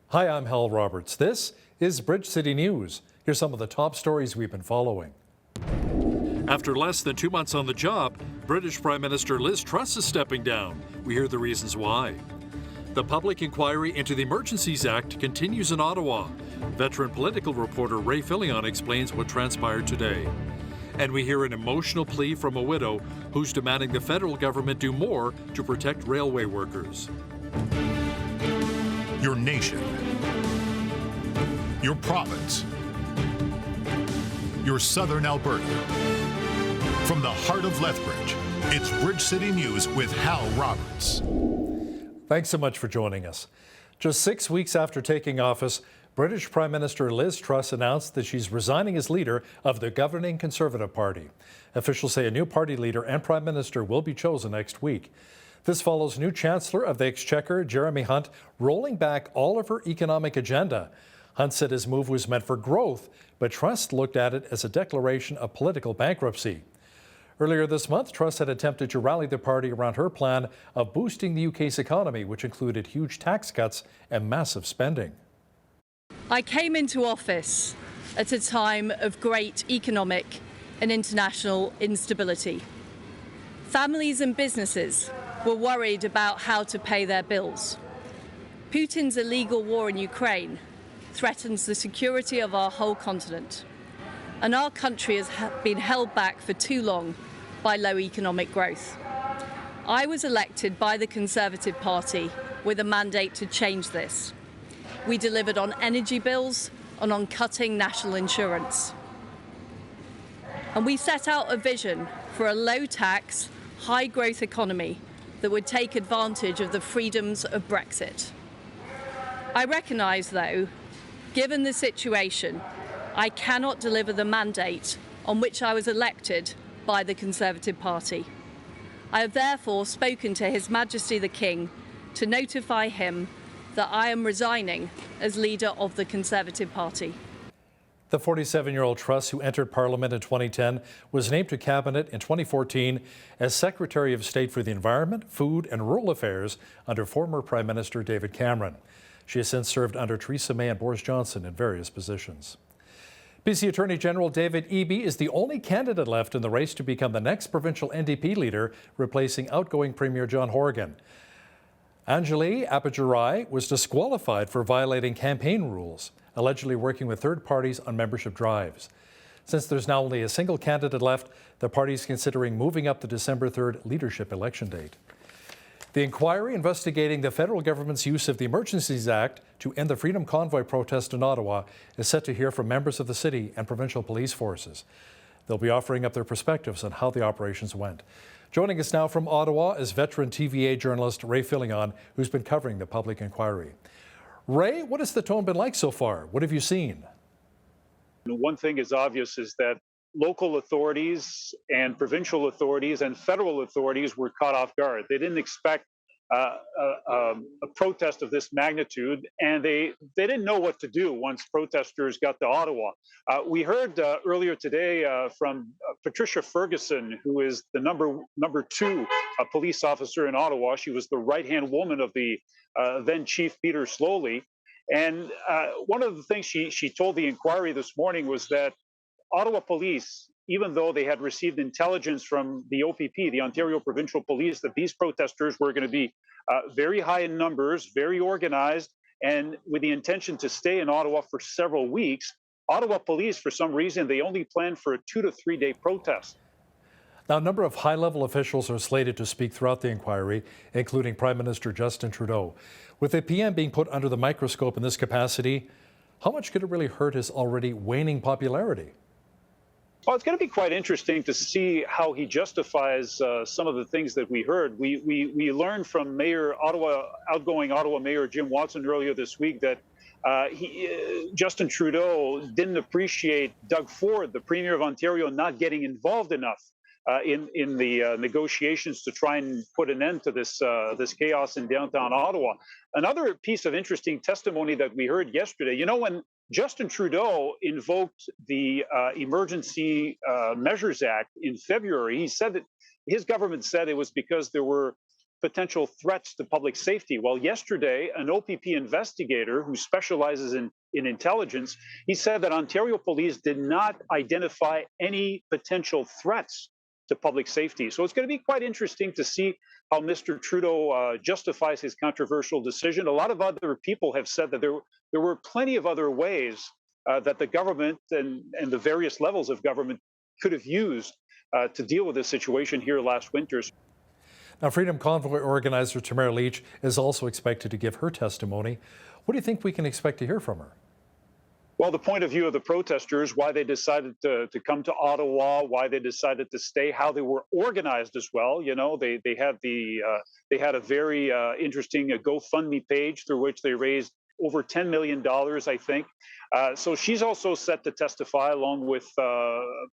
Hi, I'm Hal Roberts. This is Bridge City News. Here's some of the top stories we've been following. After less than 2 months on the job, British Prime Minister Liz Truss is stepping down. We hear the reasons why. The public inquiry into the Emergencies Act continues in Ottawa. Veteran political reporter Ray Fillion explains what transpired today. And we hear an emotional plea from a widow who's demanding the federal government do more to protect railway workers. Your nation, your province, your southern Alberta. From the heart of Lethbridge, it's Bridge City News with Hal Roberts. Thanks so much for joining us. Just 6 weeks after taking office, British Prime Minister Liz Truss announced that she's resigning as leader of the governing Conservative Party. Officials say a new party leader and Prime Minister will be chosen next week. This follows new Chancellor of the Exchequer, Jeremy Hunt, rolling back all of her economic agenda. Hunt said his move was meant for growth, but Truss looked at it as a declaration of political bankruptcy. Earlier this month, Truss had attempted to rally the party around her plan of boosting the UK's economy, which included huge tax cuts and massive spending. I came into office at a time of great economic and international instability. Families and businesses were worried about how to pay their bills. Putin's illegal war in Ukraine threatens the security of our whole continent, and our country has been held back for too long by low economic growth. I was elected by the Conservative Party with a mandate to change this. We delivered on energy bills and on cutting national insurance. And we set out a vision for a low-tax, high-growth economy that would take advantage of the freedoms of Brexit. I recognise, though, given the situation, I cannot deliver the mandate on which I was elected by the Conservative Party. I have therefore spoken to His Majesty the King to notify him that I am resigning as leader of the Conservative Party. The 47-year-old Truss, who entered Parliament in 2010, was named to Cabinet in 2014 as Secretary of State for the Environment, Food and Rural Affairs under former Prime Minister David Cameron. She has since served under Theresa May and Boris Johnson in various positions. BC Attorney General David Eby is the only candidate left in the race to become the next provincial NDP leader, replacing outgoing Premier John Horgan. Anjali Appadurai was disqualified for violating campaign rules, allegedly working with third parties on membership drives. Since there's now only a single candidate left, the party is considering moving up the December 3rd leadership election date. The inquiry investigating the federal government's use of the Emergencies Act to end the Freedom Convoy protest in Ottawa is set to hear from members of the city and provincial police forces. They'll be offering up their perspectives on how the operations went. Joining us now from Ottawa is veteran TVA journalist Ray Fillion, who's been covering the public inquiry. Ray, what has the tone been like so far? What have you seen? One thing is obvious is that local authorities and provincial authorities and federal authorities were caught off guard. They didn't expect a protest of this magnitude, and they didn't know what to do once protesters got to Ottawa. We heard earlier today from Patricia Ferguson, who is the number two police officer in Ottawa. She was the right-hand woman of the then Chief Peter Slowly. And one of the things she told the inquiry this morning was that Ottawa Police, even though they had received intelligence from the OPP, the Ontario Provincial Police, that these protesters were going to be very high in numbers, very organized, and with the intention to stay in Ottawa for several weeks, Ottawa Police, for some reason, they only planned for a 2 to 3 day protest. Now, a number of high-level officials are slated to speak throughout the inquiry, including Prime Minister Justin Trudeau. With the PM being put under the microscope in this capacity, how much could it really hurt his already waning popularity? Well, it's going to be quite interesting to see how he justifies some of the things that we heard. We learned from outgoing Ottawa Mayor Jim Watson earlier this week that Justin Trudeau didn't appreciate Doug Ford, the Premier of Ontario, not getting involved enough in the negotiations to try and put an end to this chaos in downtown Ottawa. Another piece of interesting testimony that we heard yesterday, when Justin Trudeau invoked the Emergency Measures Act in February, he said that his government said it was because there were potential threats to public safety. Well, yesterday, an OPP investigator who specializes in intelligence, he said that Ontario police did not identify any potential threats to public safety. So it's going to be quite interesting to see how Mr. Trudeau justifies his controversial decision. A lot of other people have said that there were plenty of other ways that the government and the various levels of government could have used to deal with this situation here last winter. Now, Freedom Convoy organizer Tamara Leach is also expected to give her testimony. What do you think we can expect to hear from her? Well, the point of view of the protesters, why they decided to come to Ottawa, why they decided to stay, how they were organized as well. You know, they had a very interesting GoFundMe page through which they raised over $10 million, I think. So she's also set to testify along with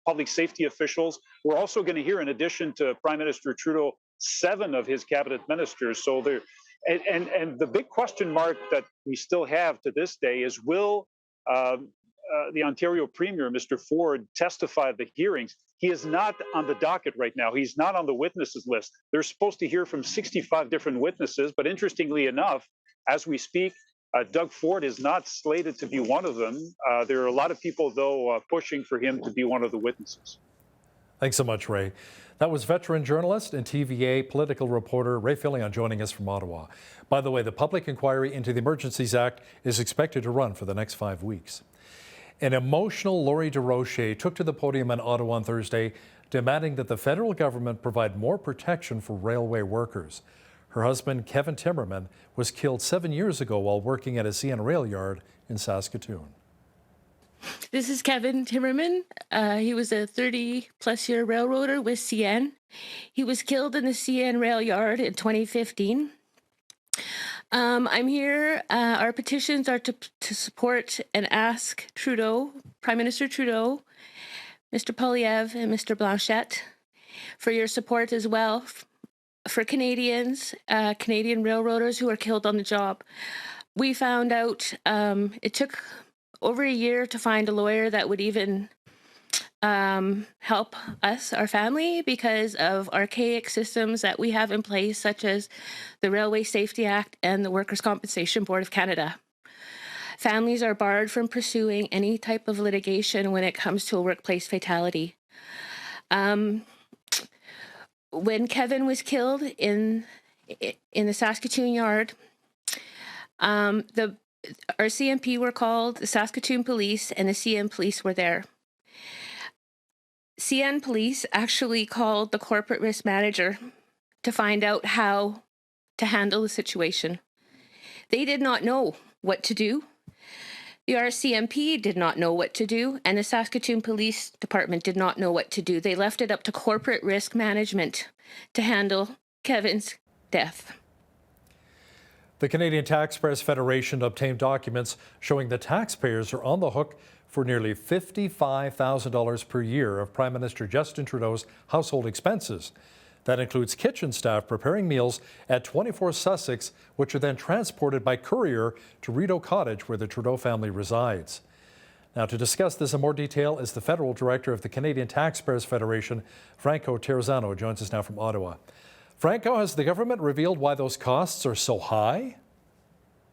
public safety officials. We're also going to hear, in addition to Prime Minister Trudeau, 7 of his cabinet ministers. So there, and the big question mark that we still have to this day is, will the Ontario Premier, Mr. Ford, testify at the hearings? He is not on the docket right now. He's not on the witnesses list. They're supposed to hear from 65 different witnesses, but interestingly enough, as we speak, Doug Ford is not slated to be one of them. There are a lot of people, though, pushing for him to be one of the witnesses. Thanks so much, Ray. That was veteran journalist and TVA political reporter Ray Fillion joining us from Ottawa. By the way, the public inquiry into the Emergencies Act is expected to run for the next 5 weeks. An emotional Laurie DeRoche took to the podium in Ottawa on Thursday, demanding that the federal government provide more protection for railway workers. Her husband, Kevin Timmerman, was killed 7 years ago while working at a CN rail yard in Saskatoon. This is Kevin Timmerman. He was a 30-plus year railroader with CN. He was killed in the CN rail yard in 2015. I'm here. Our petitions are to support and ask Trudeau, Prime Minister Trudeau, Mr. Poilievre, and Mr. Blanchette for your support as well for Canadians, Canadian railroaders who are killed on the job. We found out it took over a year to find a lawyer that would even help us, our family, because of archaic systems that we have in place, such as the Railway Safety Act and the Workers' Compensation Board of Canada. Families are barred from pursuing any type of litigation when it comes to a workplace fatality. When Kevin was killed in the Saskatoon yard, our CMP were called, the Saskatoon police and the CN police were there. CN police actually called the corporate risk manager to find out how to handle the situation. They did not know what to do. The RCMP did not know what to do, and the Saskatoon Police Department did not know what to do. They left it up to corporate risk management to handle Kevin's death. The Canadian Taxpayers Federation obtained documents showing the taxpayers are on the hook for nearly $55,000 per year of Prime Minister Justin Trudeau's household expenses. That includes kitchen staff preparing meals at 24 Sussex, which are then transported by courier to Rideau Cottage, where the Trudeau family resides. Now, to discuss this in more detail is the Federal Director of the Canadian Taxpayers Federation, Franco Terrazzano, joins us now from Ottawa. Franco, has the government revealed why those costs are so high?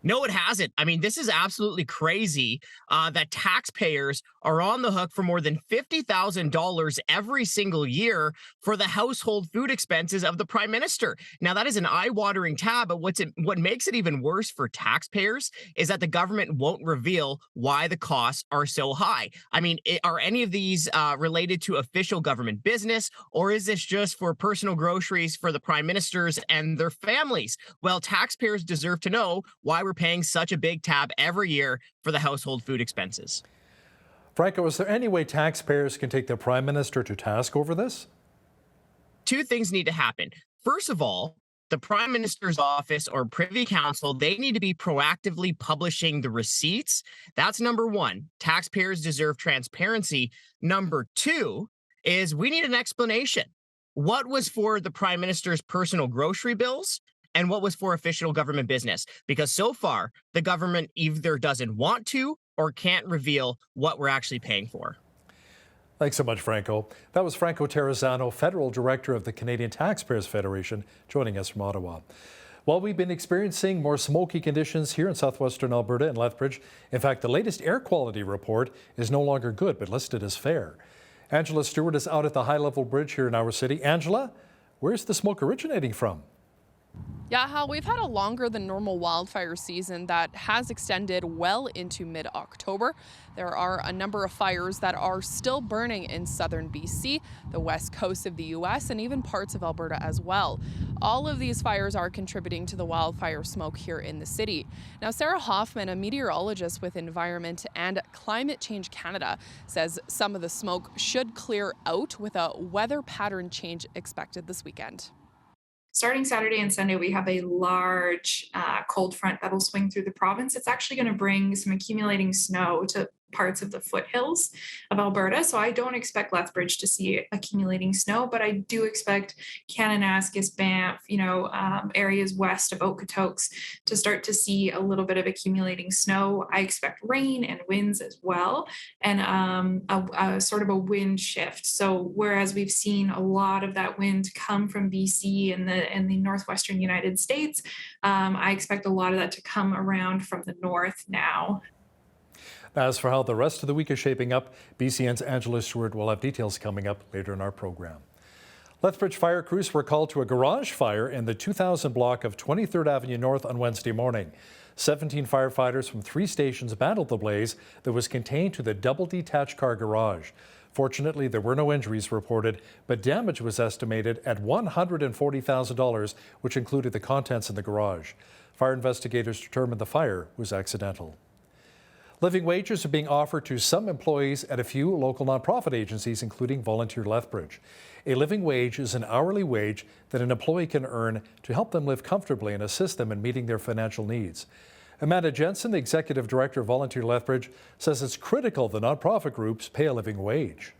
No, it hasn't. I mean, this is absolutely crazy that taxpayers are on the hook for more than $50,000 every single year for the household food expenses of the Prime Minister. Now, that is an eye-watering tab, but what makes it even worse for taxpayers is that the government won't reveal why the costs are so high. I mean, are any of these related to official government business, or is this just for personal groceries for the Prime Ministers and their families? Well, taxpayers deserve to know why we're paying such a big tab every year for the household food expenses. Franco, is there any way taxpayers can take the Prime Minister to task over this? Two things need to happen. First of all, the Prime Minister's office or Privy Council, they need to be proactively publishing the receipts. That's number one. Taxpayers deserve transparency. Number two is we need an explanation. What was for the Prime Minister's personal grocery bills and what was for official government business? Because so far, the government either doesn't want to or can't reveal what we're actually paying for. Thanks so much, Franco. That was Franco Terrazzano, Federal Director of the Canadian Taxpayers Federation, joining us from Ottawa. Well, we've been experiencing more smoky conditions here in southwestern Alberta and Lethbridge. In fact, the latest air quality report is no longer good, but listed as fair. Angela Stewart is out at the high-level bridge here in our city. Angela, where's the smoke originating from? Yeah, Hal, we've had a longer than normal wildfire season that has extended well into mid-October. There are a number of fires that are still burning in southern BC, the west coast of the U.S., and even parts of Alberta as well. All of these fires are contributing to the wildfire smoke here in the city. Now, Sarah Hoffman, a meteorologist with Environment and Climate Change Canada, says some of the smoke should clear out with a weather pattern change expected this weekend. Starting Saturday and Sunday, we have a large cold front that'll swing through the province. It's actually going to bring some accumulating snow to parts of the foothills of Alberta. So I don't expect Lethbridge to see accumulating snow, but I do expect Kananaskis, Banff, areas west of Okotoks to start to see a little bit of accumulating snow. I expect rain and winds as well, and a sort of a wind shift. So whereas we've seen a lot of that wind come from BC and the northwestern United States, I expect a lot of that to come around from the north now. As for how the rest of the week is shaping up, BCN's Angela Stewart will have details coming up later in our program. Lethbridge fire crews were called to a garage fire in the 2000 block of 23rd Avenue North on Wednesday morning. 17 firefighters from 3 stations battled the blaze that was contained to the double detached car garage. Fortunately, there were no injuries reported, but damage was estimated at $140,000, which included the contents in the garage. Fire investigators determined the fire was accidental. Living wages are being offered to some employees at a few local nonprofit agencies, including Volunteer Lethbridge. A living wage is an hourly wage that an employee can earn to help them live comfortably and assist them in meeting their financial needs. Amanda Jensen, the Executive Director of Volunteer Lethbridge, says it's critical the nonprofit groups pay a living wage.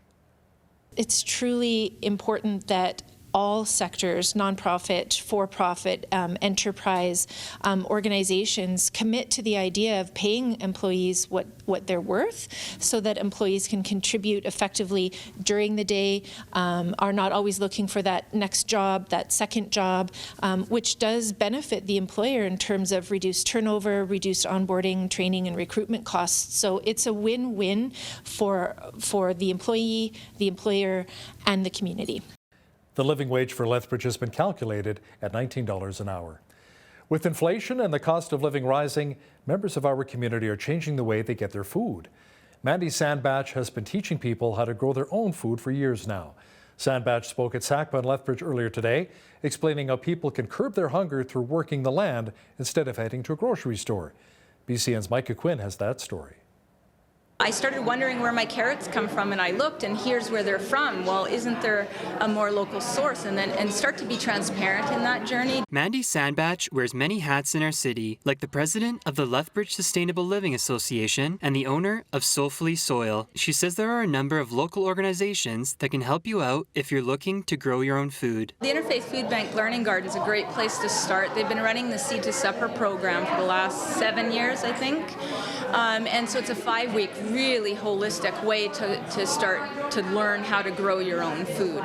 It's truly important that all sectors, nonprofit, for-profit, enterprise organizations commit to the idea of paying employees what they're worth so that employees can contribute effectively during the day, are not always looking for that next job, that second job, which does benefit the employer in terms of reduced turnover, reduced onboarding, training, and recruitment costs. So it's a win-win for the employee, the employer, and the community. The living wage for Lethbridge has been calculated at $19 an hour. With inflation and the cost of living rising, members of our community are changing the way they get their food. Mandy Sandbach has been teaching people how to grow their own food for years now. Sandbach spoke at SACPA in Lethbridge earlier today, explaining how people can curb their hunger through working the land instead of heading to a grocery store. BCN's Micah Quinn has that story. I started wondering where my carrots come from, and I looked, and here's where they're from. Well, isn't there a more local source? And start to be transparent in that journey. Mandy Sandbach wears many hats in our city, like the president of the Lethbridge Sustainable Living Association and the owner of Soulfully Soil. She says there are a number of local organizations that can help you out if you're looking to grow your own food. The Interfaith Food Bank Learning Garden is a great place to start. They've been running the Seed to Supper program for the last 7 years, I think. And so it's a 5-week really holistic way to start to learn how to grow your own food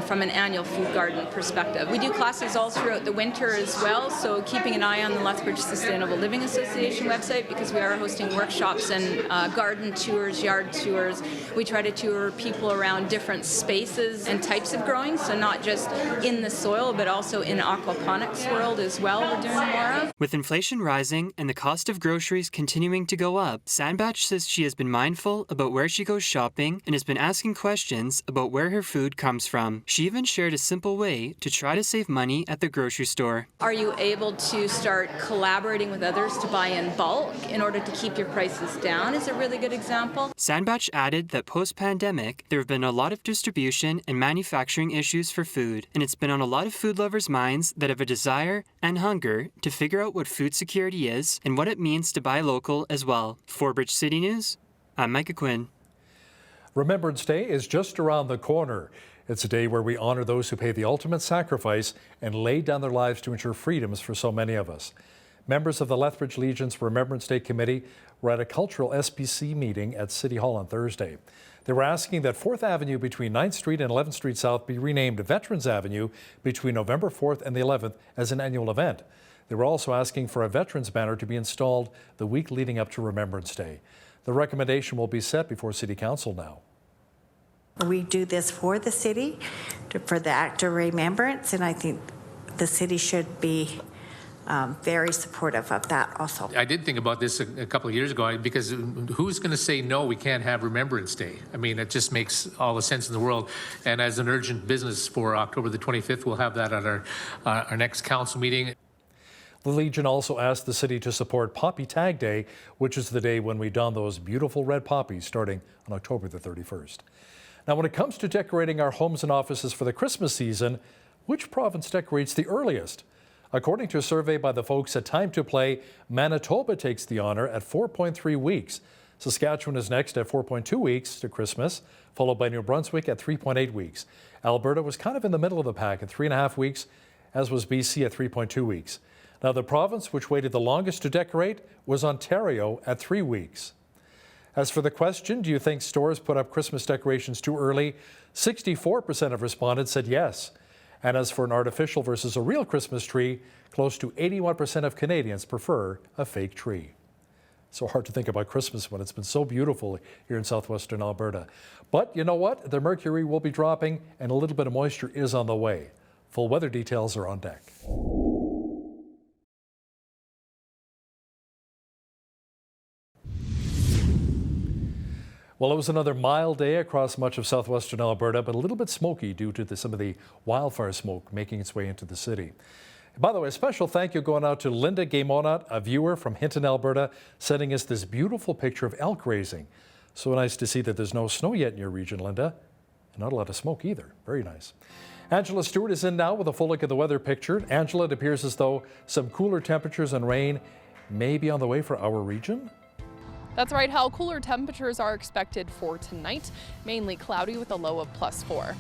from an annual food garden perspective. We do classes all throughout the winter as well, so keeping an eye on the Lethbridge Sustainable Living Association website, because we are hosting workshops and garden tours, yard tours. We try to tour people around different spaces and types of growing, so not just in the soil, but also in aquaponics world as well we're doing more of. With inflation rising and the cost of groceries continuing to go up, Sandbach says she has been mindful about where she goes shopping and has been asking questions about where her food comes from. She even shared a simple way to try to save money at the grocery store. Are you able to start collaborating with others to buy in bulk in order to keep your prices down is a really good example. Sandbach added that post-pandemic, there have been a lot of distribution and manufacturing issues for food, and it's been on a lot of food lovers' minds that have a desire and hunger to figure out what food security is and what it means to buy local as well. For Bridge City News, I'm Micah Quinn. Remembrance Day is just around the corner. It's a day where we honor those who paid the ultimate sacrifice and laid down their lives to ensure freedoms for so many of us. Members of the Lethbridge Legion's Remembrance Day Committee were at a cultural SPC meeting at City Hall on Thursday. They were asking that 4th Avenue between 9th Street and 11th Street South be renamed Veterans Avenue between November 4th and the 11th as an annual event. They were also asking for a veterans banner to be installed the week leading up to Remembrance Day. The recommendation will be set before City Council now. We do this for the city, for the act of remembrance, and I think the city should be very supportive of that also. I did think about this a couple of years ago, because who's going to say no, we can't have Remembrance Day? I mean, it just makes all the sense in the world. And as an urgent business for October the 25th, we'll have that at our next council meeting. The Legion also asked the city to support Poppy Tag Day, which is the day when we don those beautiful red poppies starting on October the 31st. Now, when it comes to decorating our homes and offices for the Christmas season, which province decorates the earliest? According to a survey by the folks at Time to Play, Manitoba takes the honor at 4.3 weeks. Saskatchewan is next at 4.2 weeks to Christmas, followed by New Brunswick at 3.8 weeks. Alberta was kind of in the middle of the pack at 3.5 weeks, as was BC at 3.2 weeks. Now, the province which waited the longest to decorate was Ontario at 3 weeks. As for the question, do you think stores put up Christmas decorations too early? 64% of respondents said yes. And as for an artificial versus a real Christmas tree, close to 81% of Canadians prefer a fake tree. So hard to think about Christmas when it's been so beautiful here in southwestern Alberta. But you know what? The mercury will be dropping and a little bit of moisture is on the way. Full weather details are on deck. Well, it was another mild day across much of southwestern Alberta, but a little bit smoky due to some of the wildfire smoke making its way into the city. By the way, a special thank you going out to Linda Gaymonat, a viewer from Hinton, Alberta, sending us this beautiful picture of elk grazing. So nice to see that there's no snow yet in your region, Linda, and not a lot of smoke either. Very nice. Angela Stewart is in now with a full look at the weather picture. Angela, it appears as though some cooler temperatures and rain may be on the way for our region. That's right, Hal. Cooler temperatures are expected for tonight, mainly cloudy with a low of +4.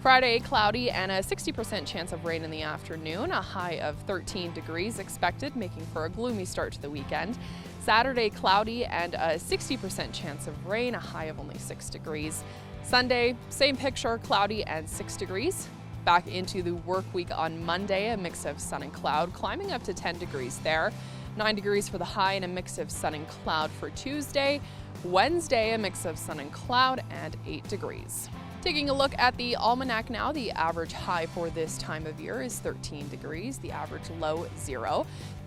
Friday, cloudy and a 60% chance of rain in the afternoon, a high of 13 degrees expected, making for a gloomy start to the weekend. Saturday, cloudy and a 60% chance of rain, a high of only 6 degrees. Sunday, same picture, cloudy and 6 degrees. Back into the work week on Monday, a mix of sun and cloud, climbing up to 10 degrees there. 9 degrees for the high and a mix of sun and cloud for Tuesday. Wednesday, a mix of sun and cloud and 8 degrees. Taking a look at the almanac now, the average high for this time of year is 13 degrees, the average low 0.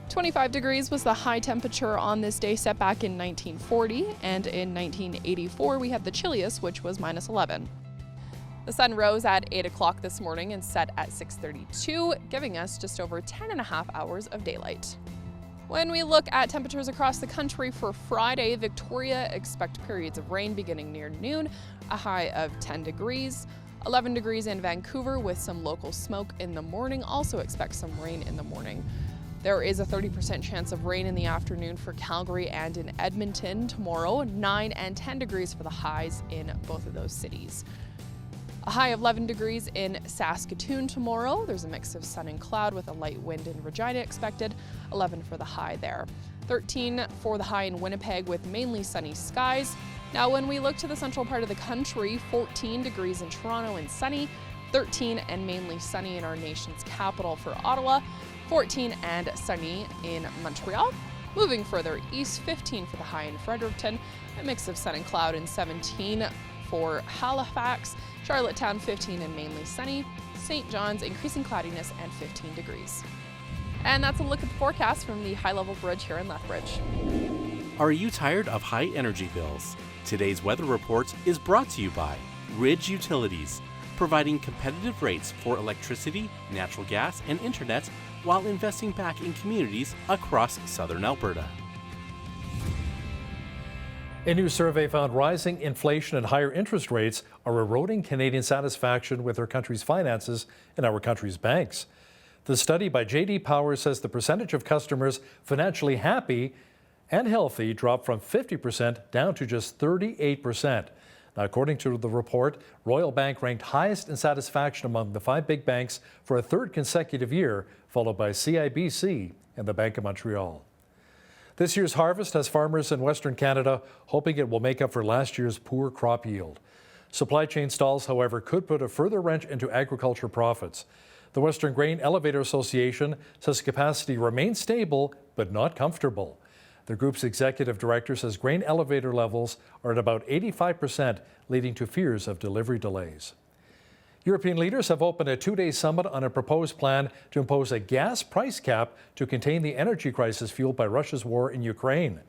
25 degrees was the high temperature on this day set back in 1940, and in 1984 we had the chilliest, which was -11. The sun rose at 8 o'clock this morning and set at 6:32, giving us just over 10.5 hours of daylight. When we look at temperatures across the country for Friday, Victoria expect periods of rain beginning near noon, a high of 10 degrees. 11 degrees in Vancouver with some local smoke in the morning, also expect some rain in the morning. There is a 30% chance of rain in the afternoon for Calgary and in Edmonton tomorrow, 9 and 10 degrees for the highs in both of those cities. A high of 11 degrees in Saskatoon tomorrow. There's a mix of sun and cloud with a light wind in Regina expected. 11 for the high there. 13 for the high in Winnipeg with mainly sunny skies. Now when we look to the central part of the country, 14 degrees in Toronto and sunny. 13 and mainly sunny in our nation's capital for Ottawa. 14 and sunny in Montreal. Moving further east, 15 for the high in Fredericton. A mix of sun and cloud and 17 for Halifax. Charlottetown, 15 and mainly sunny. St. John's, increasing cloudiness and 15 degrees. And that's a look at the forecast from the high-level bridge here in Lethbridge. Are you tired of high energy bills? Today's weather report is brought to you by Ridge Utilities, providing competitive rates for electricity, natural gas, and internet while investing back in communities across southern Alberta. A new survey found rising inflation and higher interest rates are eroding Canadian satisfaction with our country's finances and our country's banks. The study by J.D. Power says the percentage of customers financially happy and healthy dropped from 50% down to just 38%. Now, according to the report, Royal Bank ranked highest in satisfaction among the 5 big banks for a third consecutive year, followed by CIBC and the Bank of Montreal. This year's harvest has farmers in Western Canada hoping it will make up for last year's poor crop yield. Supply chain stalls, however, could put a further wrench into agriculture profits. The Western Grain Elevator Association says capacity remains stable but not comfortable. The group's executive director says grain elevator levels are at about 85%, leading to fears of delivery delays. European leaders have opened a two-day summit on a proposed plan to impose a gas price cap to contain the energy crisis fueled by Russia's war in Ukraine.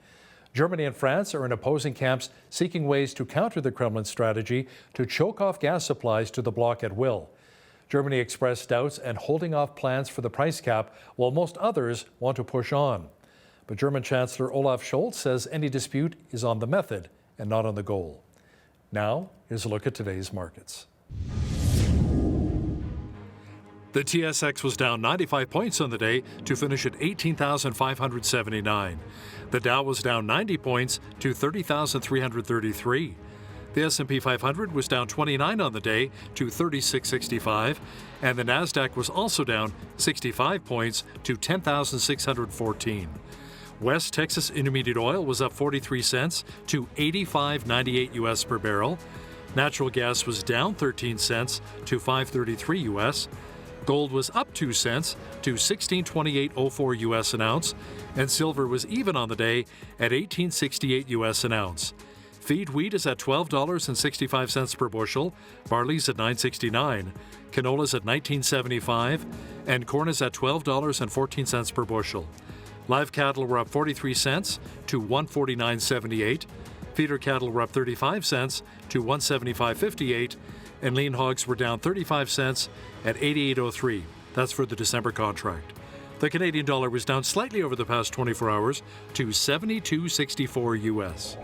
Germany and France are in opposing camps seeking ways to counter the Kremlin strategy to choke off gas supplies to the bloc at will. Germany expressed doubts and holding off plans for the price cap, while most others want to push on. But German Chancellor Olaf Scholz says any dispute is on the method and not on the goal. Now, here's a look at today's markets. The TSX was down 95 points on the day to finish at 18,579. The Dow was down 90 points to 30,333. The S&P 500 was down 29 on the day to 3665, and the Nasdaq was also down 65 points to 10,614. West Texas Intermediate Oil was up 43 cents to 85.98 US per barrel. Natural gas was down 13 cents to 5.33 US. Gold was up 2 cents to 1628.04 US an ounce, and silver was even on the day at 1868 US an ounce. Feed wheat is at $12.65 per bushel, barley's at $9.69, canola's at $19.75, and corn is at $12.14 per bushel. Live cattle were up 43 cents to $149.78. Feeder cattle were up 35 cents to $175.58, and lean hogs were down 35 cents at 88.03. That's for the December contract. The Canadian dollar was down slightly over the past 24 hours to 72.64 US.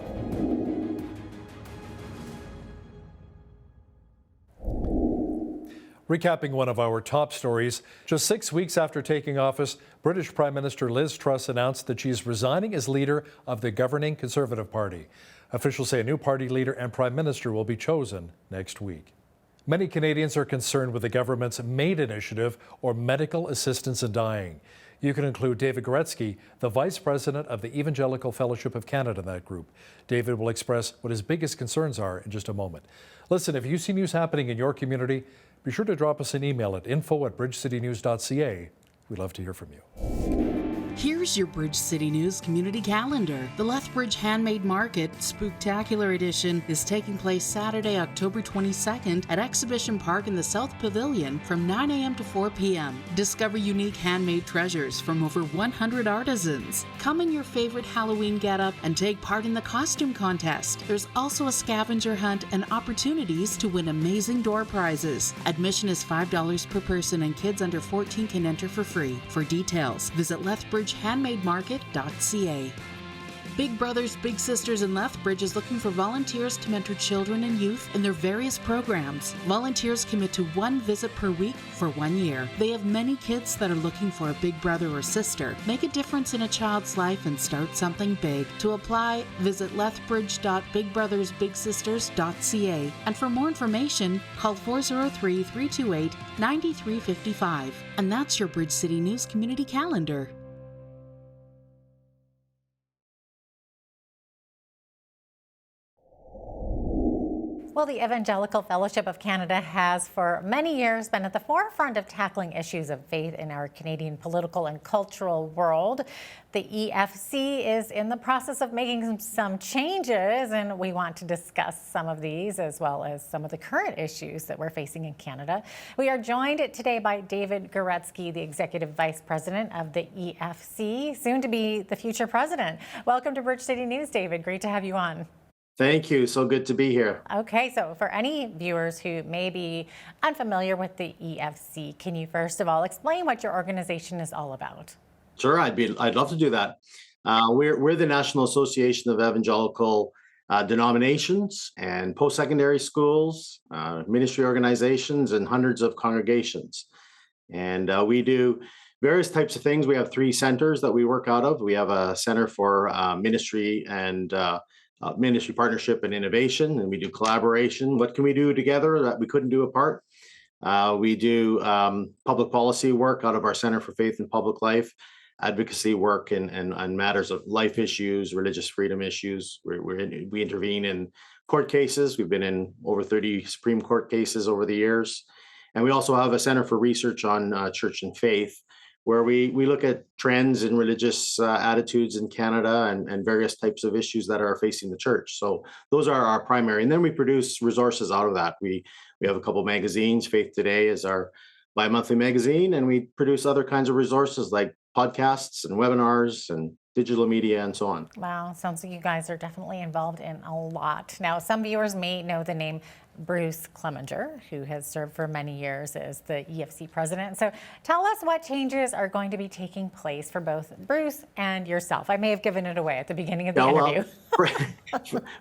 Recapping one of our top stories, just 6 weeks after taking office, British Prime Minister Liz Truss announced that she is resigning as leader of the governing Conservative Party. Officials say a new party leader and Prime Minister will be chosen next week. Many Canadians are concerned with the government's MAID initiative, or Medical Assistance in Dying. You can include David Goretzky, the Vice President of the Evangelical Fellowship of Canada in that group. David will express what his biggest concerns are in just a moment. Listen, if you see news happening in your community, be sure to drop us an email at info@bridgecitynews.ca. We'd love to hear from you. Here's your Bridge City News community calendar. The Lethbridge Handmade Market Spooktacular Edition is taking place Saturday, October 22nd at Exhibition Park in the South Pavilion from 9 a.m. to 4 p.m. Discover unique handmade treasures from over 100 artisans. Come in your favorite Halloween getup and take part in the costume contest. There's also a scavenger hunt and opportunities to win amazing door prizes. Admission is $5 per person and kids under 14 can enter for free. For details, visit lethbridgehandmademarket.ca. Big Brothers Big Sisters in Lethbridge is looking for volunteers to mentor children and youth in their various programs. Volunteers commit to one visit per week for 1 year. They have many kids that are looking for a big brother or sister. Make a difference in a child's life and start something big. To apply, visit lethbridge.bigbrothersbigsisters.ca. And for more information, call 403-328-9355. And that's your Bridge City News community calendar. Well, the Evangelical Fellowship of Canada has for many years been at the forefront of tackling issues of faith in our Canadian political and cultural world. The EFC is in the process of making some changes, and we want to discuss some of these as well as some of the current issues that we're facing in Canada. We are joined today by David Goretzky, the Executive Vice President of the EFC, soon to be the future president. Welcome to Bridge City News, David. Great to have you on. Thank you. So good to be here. Okay, so for any viewers who may be unfamiliar with the EFC, can you first of all explain what your organization is all about? Sure, I'd love to do that. We're the National Association of Evangelical Denominations and post-secondary schools, ministry organizations, and hundreds of congregations. And we do various types of things. We have 3 centers that we work out of. We have a center for ministry and ministry partnership and innovation, and we do collaboration. What can we do together that we couldn't do apart? We do public policy work out of our Center for Faith and Public Life. advocacy work and matters of life issues, religious freedom issues. We intervene in court cases. We've been in over 30 Supreme Court cases over the years. And we also have a Center for Research on Church and Faith, where we look at trends in religious attitudes in Canada and various types of issues that are facing the church. So those are our primary. And then we produce resources out of that. We have a couple magazines. Faith Today is our bi-monthly magazine, and we produce other kinds of resources like podcasts and webinars and digital media and so on. Wow, sounds like you guys are definitely involved in a lot. Now, some viewers may know the name Bruce Cleminger, who has served for many years as the EFC president. So tell us what changes are going to be taking place for both Bruce and yourself. I may have given it away at the beginning of the interview.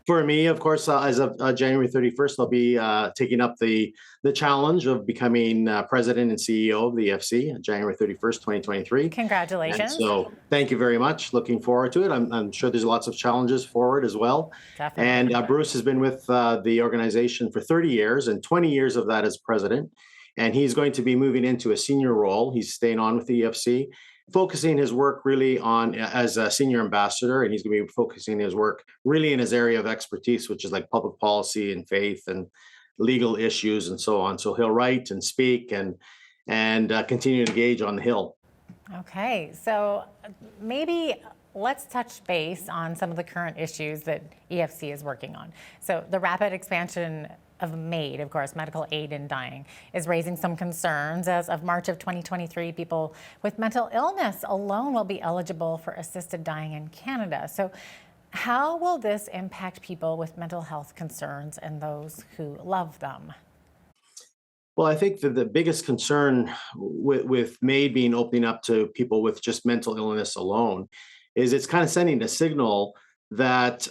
For me, of course, as of January 31st, I'll be taking up the challenge of becoming president and CEO of the EFC, January 31st, 2023. Congratulations. And so thank you very much. Looking forward to it. I'm sure there's lots of challenges forward as well. Definitely. And Bruce has been with the organization for 30 years, and 20 years of that as president. And he's going to be moving into a senior role. He's staying on with the EFC, focusing his work really on as a senior ambassador, and he's going to be focusing his work really in his area of expertise, which is like public policy and faith and legal issues and so on. So he'll write and speak and continue to engage on the Hill. Okay, so maybe let's touch base on some of the current issues that EFC is working on. So the rapid expansion of MAID, of course, medical aid in dying, is raising some concerns. As of March of 2023, people with mental illness alone will be eligible for assisted dying in Canada. So how will this impact people with mental health concerns and those who love them? Well, I think that the biggest concern with MAID being opening up to people with just mental illness alone is it's kind of sending a signal that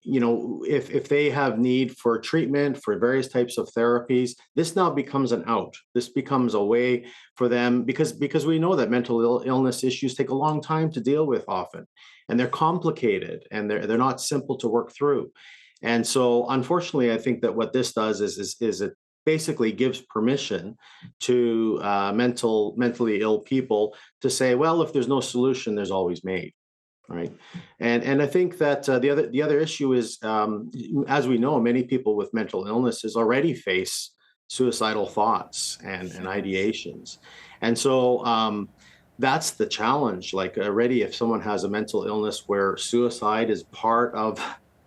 if they have need for treatment, for various types of therapies, this now becomes an out. This becomes a way for them, because we know that mental illness issues take a long time to deal with often, and they're complicated, and they're not simple to work through. And so, unfortunately, I think that what this does is it basically gives permission to mentally ill people to say, well, if there's no solution, there's always MAID. Right. And I think that the other issue is, as we know, many people with mental illnesses already face suicidal thoughts and ideations. And so that's the challenge. Like already, if someone has a mental illness where suicide is part of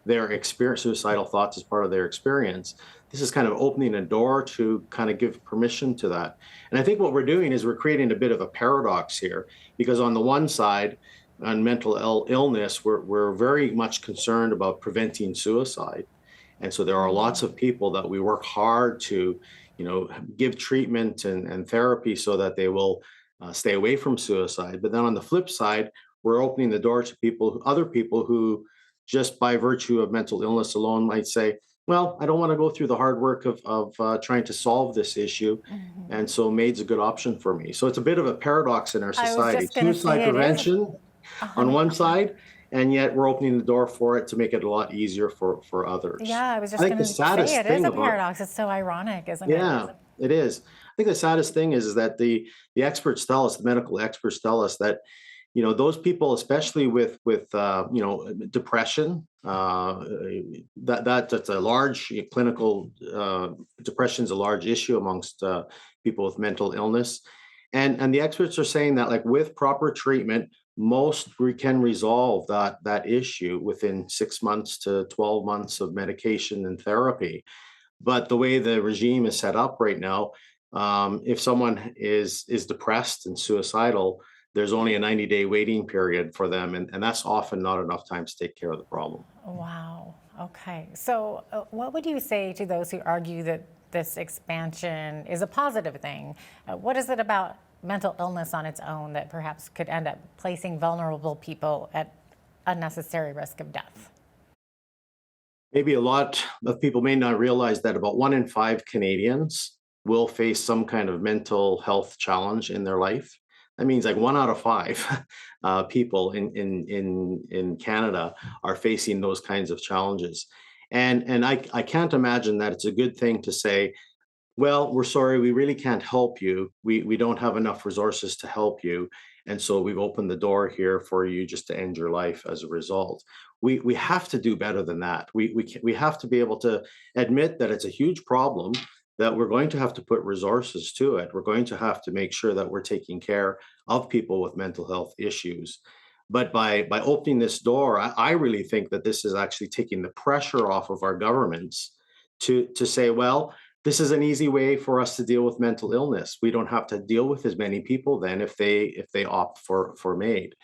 their experience, suicidal thoughts is part of their experience, this is kind of opening a door to kind of give permission to that. And I think what we're doing is we're creating a bit of a paradox here, because on the one side, on mental illness, we're very much concerned about preventing suicide. And so there are lots of people that we work hard to, give treatment and therapy so that they will stay away from suicide. But then on the flip side, we're opening the door to other people who just by virtue of mental illness alone might say, well, I don't want to go through the hard work of trying to solve this issue. Mm-hmm. And so MAID's a good option for me. So it's a bit of a paradox in our society. Suicide prevention on one side, and yet we're opening the door for it to make it a lot easier for others. Yeah, I was just going to say it is a paradox. It's so ironic, isn't it? Yeah, it is. I think the saddest thing is that the experts tell us, the medical experts tell us that, those people, especially with depression, that's a large clinical depression is a large issue amongst people with mental illness, and the experts are saying that like with proper treatment, we can resolve that issue within 6 months to 12 months of medication and therapy. But the way the regime is set up right now, if someone is depressed and suicidal, there's only a 90-day waiting period for them, and that's often not enough time to take care of the problem. Wow. Okay. So what would you say to those who argue that this expansion is a positive thing? What is it about mental illness on its own that perhaps could end up placing vulnerable people at unnecessary risk of death? Maybe a lot of people may not realize that about 1 in 5 Canadians will face some kind of mental health challenge in their life. That means like 1 out of 5 people in Canada are facing those kinds of challenges. And I can't imagine that it's a good thing to say, well, we're sorry, we really can't help you. We don't have enough resources to help you. And so we've opened the door here for you just to end your life as a result. We have to do better than that. We have to be able to admit that it's a huge problem, that we're going to have to put resources to it. We're going to have to make sure that we're taking care of people with mental health issues. But by opening this door, I really think that this is actually taking the pressure off of our governments to say, well, this is an easy way for us to deal with mental illness. We don't have to deal with as many people then if they opt for MAID.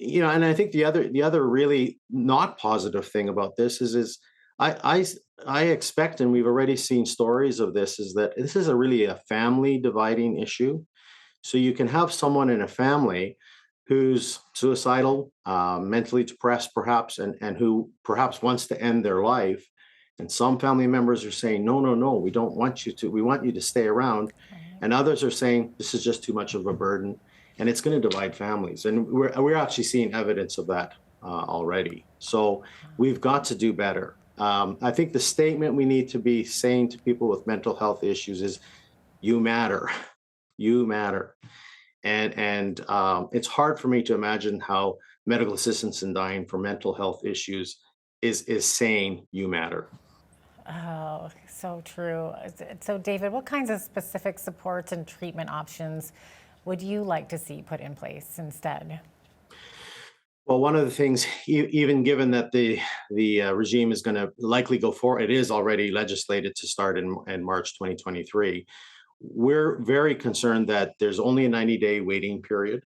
And I think the other really not positive thing about this is I I expect, and we've already seen stories of this, is that this is really a family dividing issue. So you can have someone in a family who's suicidal, mentally depressed, perhaps, and who perhaps wants to end their life. And some family members are saying, no, no, no, we don't want you to, we want you to stay around. And others are saying, this is just too much of a burden and it's going to divide families. And we're actually seeing evidence of that already. So we've got to do better. I think the statement we need to be saying to people with mental health issues is, you matter, you matter. And it's hard for me to imagine how medical assistants in dying for mental health issues is saying you matter. Oh, so true. So, David, what kinds of specific supports and treatment options would you like to see put in place instead? Well, one of the things, even given that the regime is going to likely go for, it is already legislated to start in March 2023. We're very concerned that there's only a 90-day waiting period.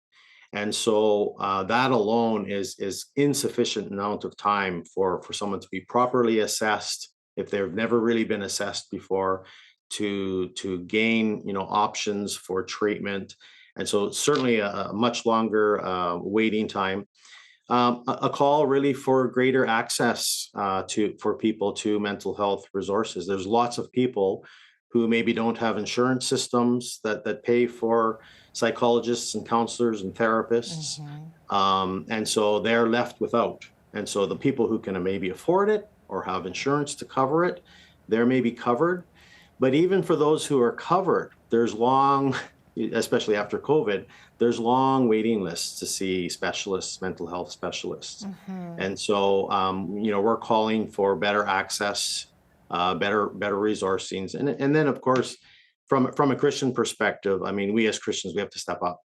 And so that alone is insufficient amount of time for someone to be properly assessed if they've never really been assessed before, to gain options for treatment. And so it's certainly a much longer waiting time. A call really for greater access for people to mental health resources. There's lots of people who maybe don't have insurance systems that pay for psychologists and counselors and therapists. And so they're left without. And so the people who can maybe afford it or have insurance to cover it, they're maybe covered. But even for those who are covered, there's long, especially after COVID, there's long waiting lists to see specialists, mental health specialists. And so, we're calling for better access, better resourcing. And then, of course, from a Christian perspective, I mean, we as Christians, we have to step up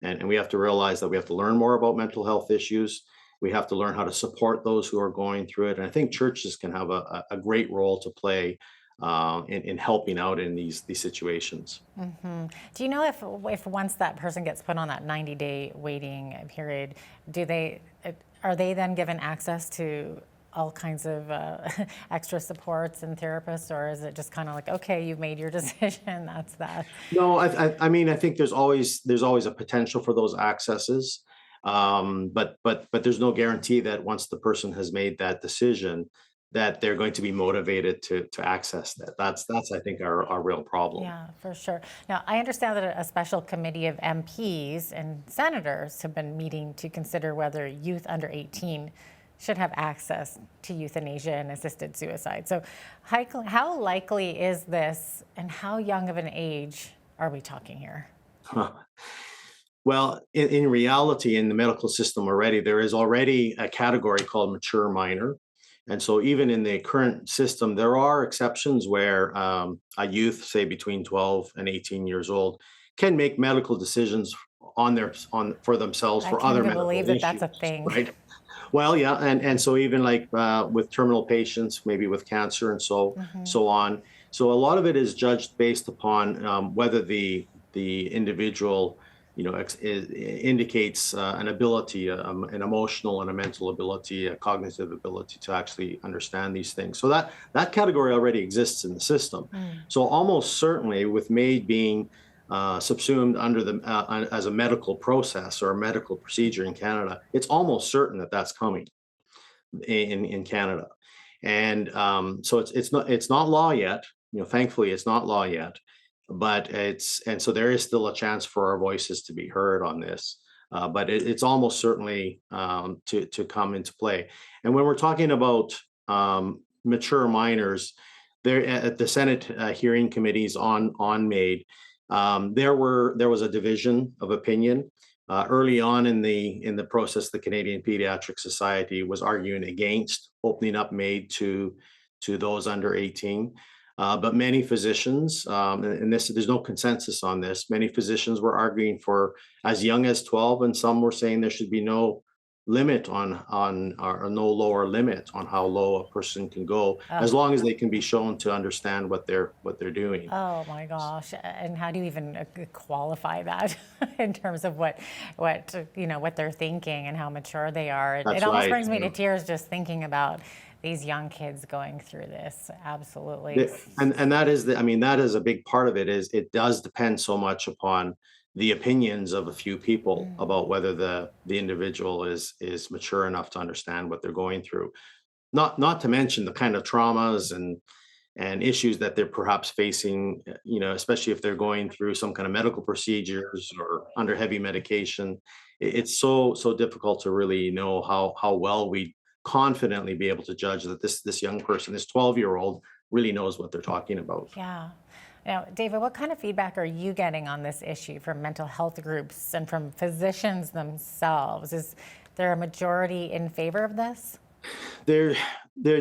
and we have to realize that we have to learn more about mental health issues. We have to learn how to support those who are going through it. And I think churches can have a great role to play in helping out in these situations. Do you know if once that person gets put on that 90-day waiting period, are they then given access to all kinds of extra supports and therapists, or is it just kind of like, okay, you've made your decision, that's that? No, I mean, I think there's always a potential for those accesses, but there's no guarantee that once the person has made that decision, that they're going to be motivated to access that. That's I think our real problem. Yeah, for sure. Now, I understand that a special committee of MPs and senators have been meeting to consider whether youth under 18 should have access to euthanasia and assisted suicide. So how likely is this, and how young of an age are we talking here? Well, in reality, in the medical system already, there is already a category called mature minor. And so even in the current system, there are exceptions where a youth, say between 12 and 18 years old, can make medical decisions for themselves for other medical believe issues. That's a thing. Right? Well, yeah, and so even like with terminal patients, maybe with cancer and so on. So a lot of it is judged based upon whether the individual indicates an ability, an emotional and a mental ability, a cognitive ability to actually understand these things. So that category already exists in the system. So almost certainly, with MAID being subsumed under as a medical process or a medical procedure in Canada, it's almost certain that that's coming in Canada. And so it's not law yet. Thankfully, it's not law yet. But so there is still a chance for our voices to be heard on this. But it's almost certainly to come into play. And when we're talking about mature minors, there at the Senate hearing committees on MAID, there was a division of opinion. Early on in the process, the Canadian Pediatric Society was arguing against opening up MAID to those under 18. But many physicians, and there's no consensus on this, many physicians were arguing for as young as 12, and some were saying there should be no limit on or no lower limit on how low a person can go, as long as they can be shown to understand what they're doing. Oh my gosh! And how do you even qualify that in terms of what they're thinking and how mature they are? It almost brings me to tears just thinking about these young kids going through this. Absolutely. And that is that is a big part of it. Is it does depend so much upon the opinions of a few people about whether the individual is mature enough to understand what they're going through. Not to mention the kind of traumas and issues that they're perhaps facing, especially if they're going through some kind of medical procedures or under heavy medication. It's so difficult to really know how well we confidently be able to judge that this young person, this 12-year-old, really knows what they're talking about. Yeah. Now, David, what kind of feedback are you getting on this issue from mental health groups and from physicians themselves? Is there a majority in favor of this? There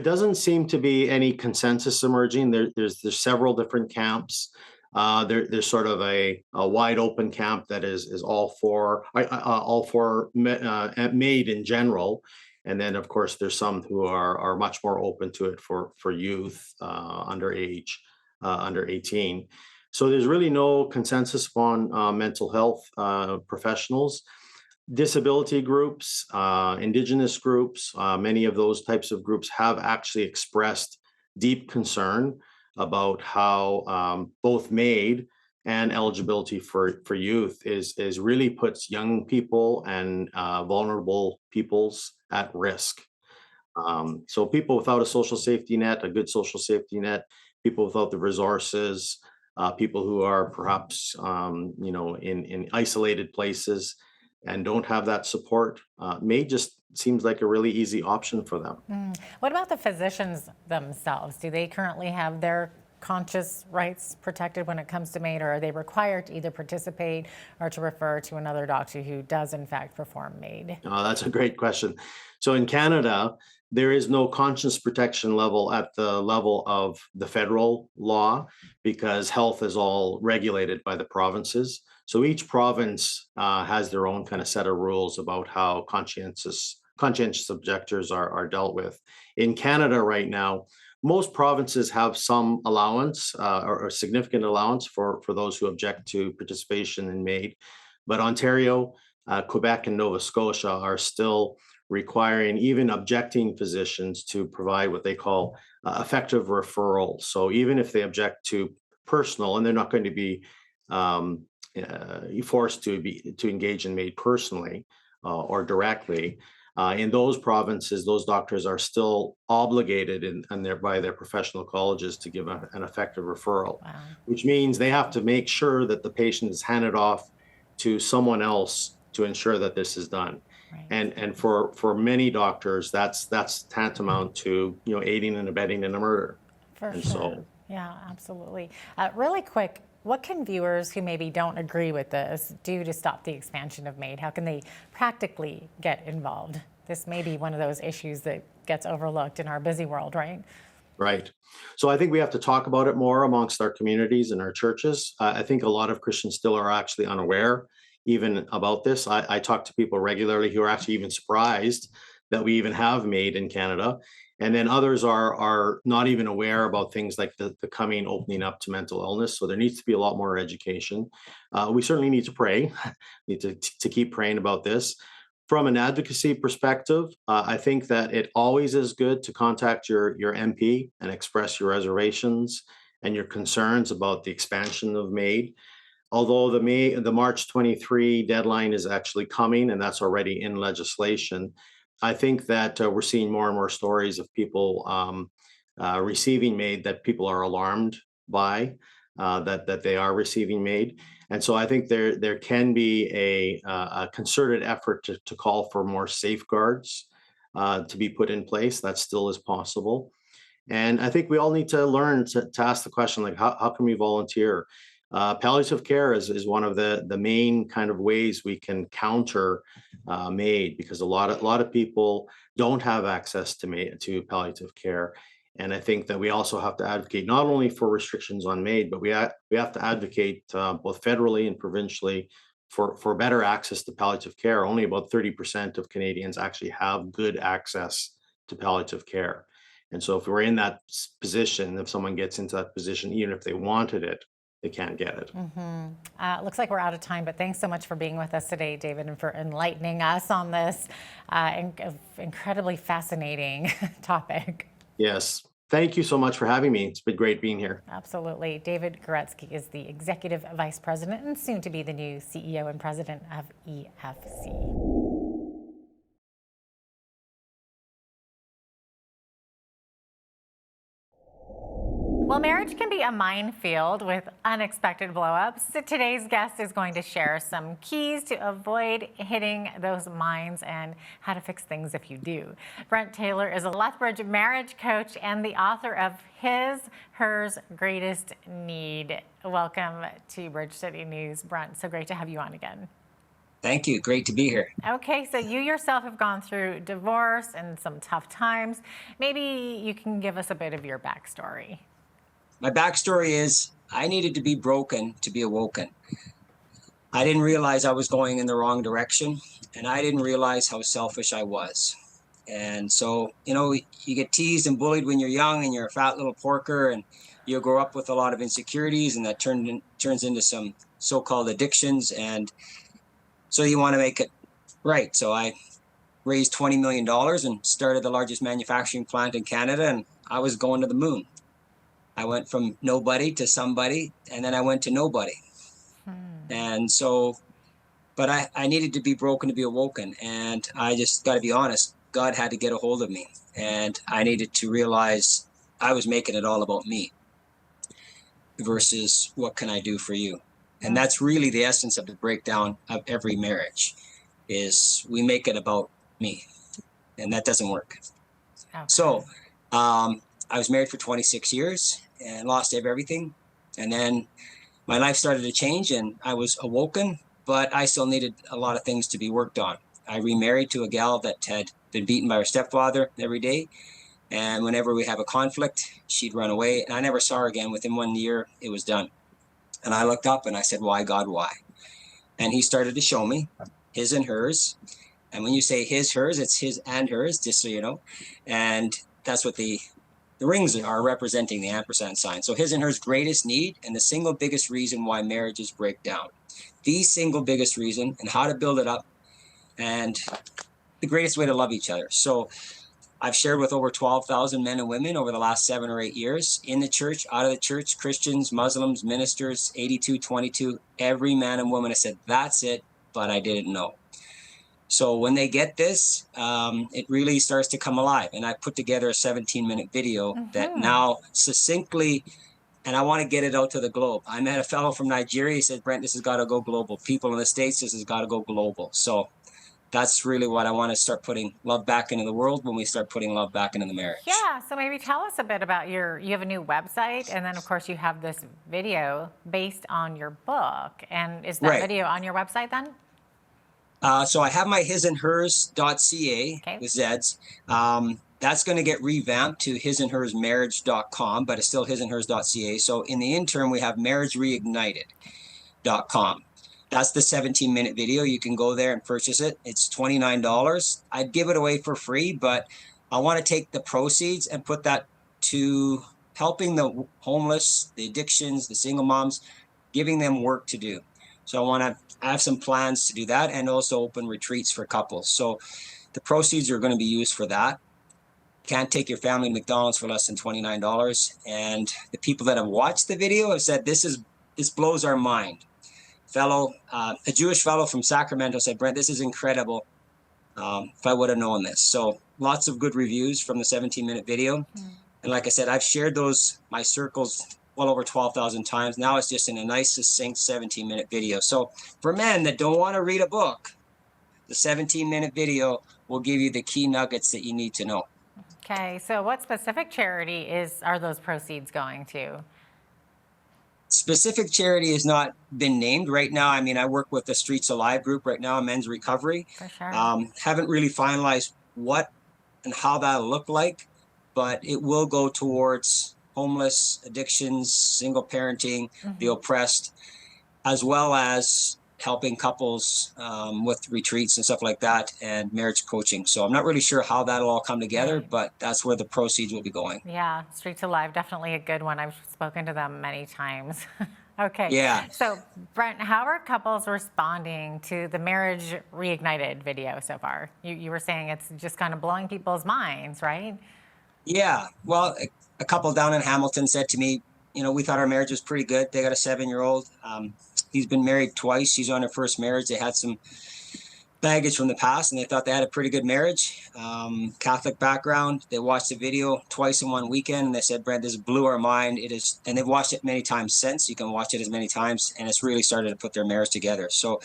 doesn't seem to be any consensus emerging. There's several different camps. There's sort of a wide open camp that is all for MAID in general. And then, of course, there's some who are much more open to it for youth under 18. So there's really no consensus on mental health professionals. Disability groups, Indigenous groups, many of those types of groups have actually expressed deep concern about how both MAID and eligibility for youth is really puts young people and vulnerable peoples at risk. So people without a social safety net, a good social safety net, people without the resources, people who are perhaps in isolated places and don't have that support, MAID just seems like a really easy option for them. What about the physicians themselves? Do they currently have their conscious rights protected when it comes to MAID, or are they required to either participate or to refer to another doctor who does in fact perform MAID? Oh, that's a great question. So in Canada, there is no conscience protection level at the level of the federal law because health is all regulated by the provinces. So each province has their own kind of set of rules about how conscientious objectors are dealt with. In Canada right now, most provinces have some allowance or significant allowance for those who object to participation in MAID. But Ontario, Quebec, and Nova Scotia are still requiring even objecting physicians to provide what they call effective referral. So even if they object to personal, and they're not going to be forced to engage in MAID personally or directly, in those provinces, those doctors are still obligated by their professional colleges to give an effective referral, which means they have to make sure that the patient is handed off to someone else to ensure that this is done. Right. And for many doctors, that's tantamount to aiding and abetting in a murder. For sure. Yeah, absolutely. Really quick, what can viewers who maybe don't agree with this do to stop the expansion of MAID? How can they practically get involved? This may be one of those issues that gets overlooked in our busy world, right? Right. So I think we have to talk about it more amongst our communities and our churches. I think a lot of Christians still are actually unaware even about this. I talk to people regularly who are actually even surprised that we even have MAID in Canada. And then others are not even aware about things like the coming opening up to mental illness. So there needs to be a lot more education. We certainly need to pray, need to keep praying about this. From an advocacy perspective, I think that it always is good to contact your MP and express your reservations and your concerns about the expansion of MAID. Although the March 23 deadline is actually coming, and that's already in legislation, I think that we're seeing more and more stories of people receiving MAID that people are alarmed by, that they are receiving MAID. And so I think there can be a concerted effort to call for more safeguards to be put in place. That still is possible. And I think we all need to learn to ask the question, like, how can we volunteer? Palliative care is one of the main kind of ways we can counter MAID, because a lot of people don't have access to palliative care. And I think that we also have to advocate not only for restrictions on MAID, but we have to advocate both federally and provincially for better access to palliative care. Only about 30% of Canadians actually have good access to palliative care. And so if we're in that position, if someone gets into that position, even if they wanted it, they can't get it. Looks like we're out of time, but thanks so much for being with us today, David, and for enlightening us on this incredibly fascinating topic. Yes. Thank you so much for having me. It's been great being here. Absolutely. David Goretzky is the Executive Vice President and soon to be the new CEO and President of EFC. Well, marriage can be a minefield with unexpected blow-ups. So today's guest is going to share some keys to avoid hitting those mines and how to fix things if you do. Brent Taylor is a Lethbridge marriage coach and the author of His, Hers, Greatest Need. Welcome to Bridge City News, Brent. So great to have you on again. Thank you. Great to be here. Okay, so you yourself have gone through divorce and some tough times. Maybe you can give us a bit of your backstory. My backstory is I needed to be broken to be awoken. I didn't realize I was going in the wrong direction, and I didn't realize how selfish I was. And so, you get teased and bullied when you're young and you're a fat little porker, and you grow up with a lot of insecurities, and that turns into some so-called addictions. And so you want to make it right. So I raised $20 million and started the largest manufacturing plant in Canada, and I was going to the moon. I went from nobody to somebody, and then I went to nobody. And so, but I needed to be broken to be awoken. And I just got to be honest, God had to get a hold of me. And I needed to realize I was making it all about me versus what can I do for you? And that's really the essence of the breakdown of every marriage, is we make it about me. And that doesn't work. Okay. So I was married for 26 years. And lost everything. And then my life started to change and I was awoken, but I still needed a lot of things to be worked on. I remarried to a gal that had been beaten by her stepfather every day. And whenever we have a conflict, she'd run away. And I never saw her again. Within 1 year, it was done. And I looked up and I said, why, God, why? And he started to show me his and hers. And when you say his, hers, it's his and hers, just so you know. And that's what the rings are representing, the ampersand sign. So his and hers greatest need and the single biggest reason why marriages break down. The single biggest reason, and how to build it up, and the greatest way to love each other. So I've shared with over 12,000 men and women over the last 7 or 8 years, in the church, out of the church, Christians, Muslims, ministers, 82-22, every man and woman has said, that's it, but I didn't know. So when they get this, it really starts to come alive. And I put together a 17-minute video that now succinctly, and I want to get it out to the globe. I met a fellow from Nigeria. He said, Brent, this has got to go global. People in the States, this has got to go global. So that's really what I want to start putting love back into the world when we start putting love back into the marriage. Yeah, so maybe tell us a bit about you have a new website, and then of course you have this video based on your book. And is that video on your website then? So I have my hisandhers.ca with Zeds. That's going to get revamped to hisandhersmarriage.com, but it's still hisandhers.ca. So in the interim, we have marriagereignited.com. That's the 17-minute video. You can go there and purchase it. It's $29. I'd give it away for free, but I want to take the proceeds and put that to helping the homeless, the addictions, the single moms, giving them work to do. So I want to have some plans to do that and also open retreats for couples. So the proceeds are going to be used for that. Can't take your family to McDonald's for less than $29. And the people that have watched the video have said, this blows our mind. A Jewish fellow from Sacramento said, Brent, this is incredible. If I would have known this. So lots of good reviews from the 17-minute video. And like I said, I've shared my circles well over 12,000 times. Now it's just in a nice, succinct 17-minute video. So for men that don't want to read a book, the 17-minute video will give you the key nuggets that you need to know. Okay, so what specific charity are those proceeds going to? Specific charity has not been named right now. I mean, I work with the Streets Alive group right now, men's recovery. For sure. Haven't really finalized what and how that'll look like, but it will go towards homeless, addictions, single parenting, the oppressed, as well as helping couples with retreats and stuff like that and marriage coaching. So I'm not really sure how that'll all come together, but that's where the proceeds will be going. Yeah, Streets Alive, definitely a good one. I've spoken to them many times. Okay. Yeah. So, Brent, how are couples responding to the Marriage Reignited video so far? You were saying it's just kind of blowing people's minds, right? Yeah. Well, a couple down in Hamilton said to me, you know, we thought our marriage was pretty good. They got a 7-year-old. He's been married twice. She's on her first marriage. They had some baggage from the past, and they thought they had a pretty good marriage. Catholic background. They watched the video twice in one weekend, and they said, Brent, this blew our mind. It is, and they've watched it many times since. You can watch it as many times, and it's really started to put their marriage together. So,